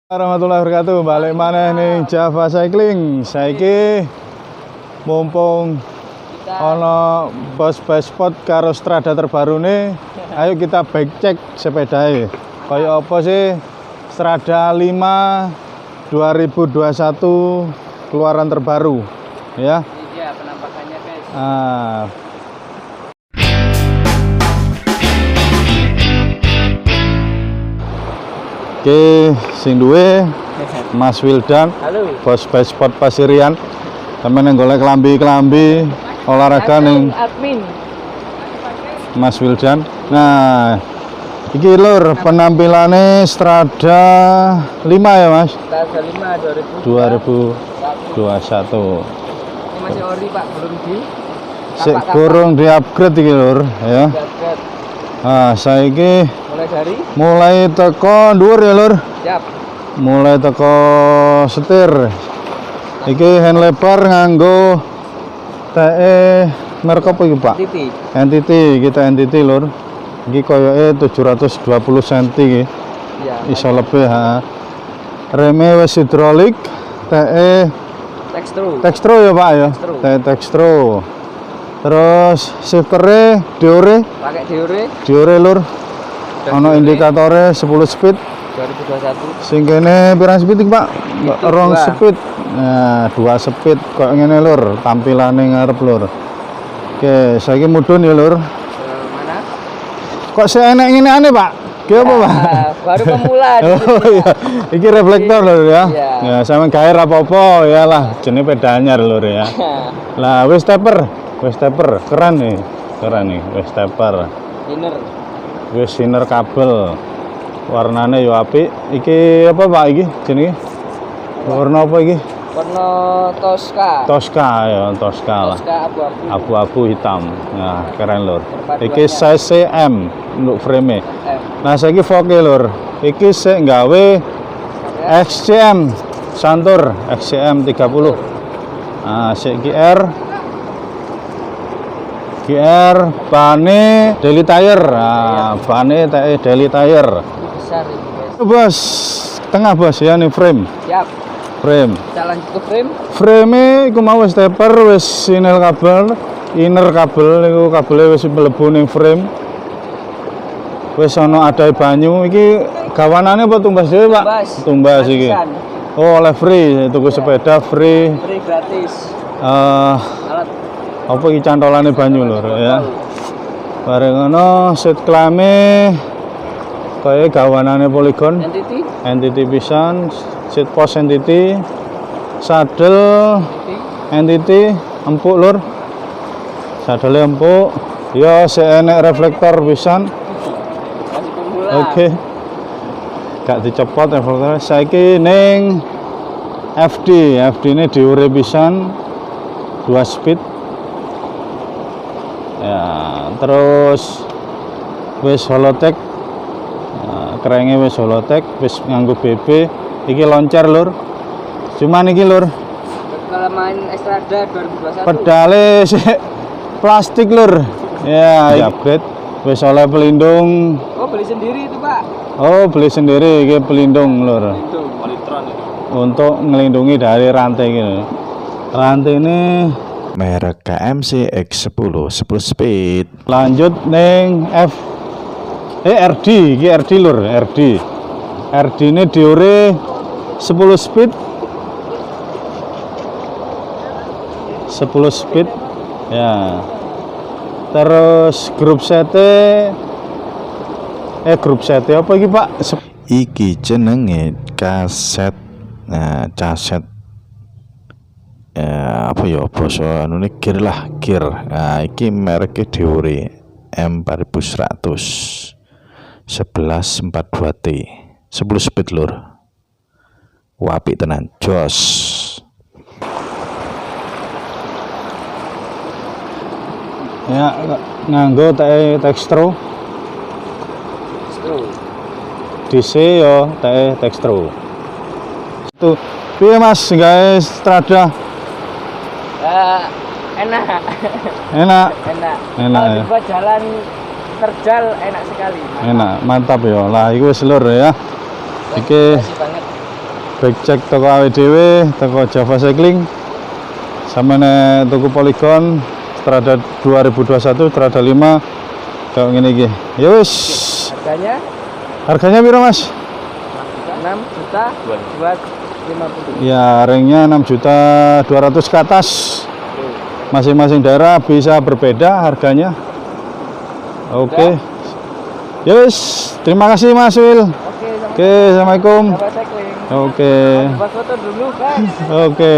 Warahmatullahi wabarakatuh. Balik mana nih Java Cycling. Saiki mumpung ono bos spot karo strada terbaru nih. Ayo kita back check sepedanya. Kayak apa sih Strada 5 2021 keluaran terbaru ya. Iya, penampakannya guys. Oke, sing duwe Mas Wildan, Halo. bos spot Pasirian. Temen yang golek kelambi olahraga ning admin. Mas Wildan. Nah, iki lur penampilannya Strada 5 ya Mas? Strada 5 2021. Ini masih ori Pak, belum di Sik kurang di-upgrade iki lur ya. upgrade. Nah, saiki Mulai dari mulai teko dhuwur ya lur. siap. Mulai teko setir. Iki hand lebar nganggo TE merek apa iki, Pak? Titik. Entity, kita Entity lur. Iki koyoke 720 cm iki. Iya. Iso lebih ha. Reme wis hidrolik, TE Textro ya, Pak ya. Textro. TE Textro. Terus shiftere Diore Pakai Diore lur. Ono indikatornya 10 speed. 2021. Sing kene pirang speed iki, Pak? Itu Rong 2. speed. Nah, 2 speed kok ngene lur, tampilane ngarep lur. Oke, saiki mudhun ya lur. Mana? Kok seenek ngene aneh, Pak? Ki apa, Pak? Baru pemula. Oh iya, iki reflektor lur ya. Iya. Ya, sampe gawe apa-apa ya lah, jenenge peda anyar lur ya. Lah, wis taper, keren nih. Wis taper. Inner. Wis inner kabel. Warnane yo apik. Iki apa, Pak iki jenenge? Warna apa iki? Warna Tosca. Tosca ya, Tosca lah. Tosca abu-abu. Abu-abu hitam. Nah, keren lur. Perpaduannya. Iki size M untuk frame. M. Nah, saiki foke lur. Iki sik gawe XCM Santur XCM 30. Nah, sik GR bane daily tire. Nah, bane TE daily tire. Ini besar ini guys. Bos, tengah bos ya nih frame. Siap. Frame. Kita lanjut ke frame. Frame iku mau wis taper, wis sinel kabel, inner kabel iku kabele wis mlebu ning frame. Wis ana adae banyu iki gawanane apa tumbas dhewe, Pak? Tumbas iki. Gratisan. Oh, oleh free, tuku sepeda free. Free gratis. Alat Apa iki cantolane banyu lur ya. Bareng ngono seat klame kaya gawanane Polygon. entity. Entity pisan, seat post entity, saddle entity empuk lur. Saddle empuk. Ya seenek reflektor pisan. Masih pemula. Oke. Gak dicopot reflektor. Saiki ning FD ini diure pisan 2 speed. Ya, terus wis holotek. Kerenge wis holotek, wis nganggo BB. Iki loncer lur. Cuman iki lur, Kalau main Strada 2021. pedale sik plastik lur. Ya, upgrade. Wis oleh pelindung. Oh, beli sendiri itu, Pak. Oh, beli sendiri iki pelindung lur. Pelindung Polytron itu. Untuk melindungi dari rantai gitu. Rantai ini merek KMC X10 10 speed. lanjut neng RD, iki RD lur, RD. RD ini diure 10 speed. 10 speed. Ya. Terus grup set apa iki, Pak? Iki jenenge kaset. Nah, caset apa ya basa anune gear lah, gear. Nah, iki mereke Diore M4100 1142T 10 speed lur. Apik tenan, jos. Ya, nganggo TE Textro. DC yo TE Textro. Tuh, piye Mas guys Strada? Enak. Enak. Enak. Enak, Kalau ya. dibuat jalan terjal enak sekali. Enak, mantap ya. Lah iku wis lur ya. Iki Makasih banget. baik cek toko AWDW, toko Java Cycling, sama toko Polygon, Strada 2021, Strada 5, kayak gini gini. Ya wis. Harganya Harganya piro Mas? 6 juta buat 50. Ya, ringnya 6.200.000 ke atas. Masing-masing daerah bisa berbeda harganya. Oke. Ya wis, terima kasih Mas Wil. Oke, assalamualaikum. Java Cycling. Oke. Buat foto dulu kan. Oke.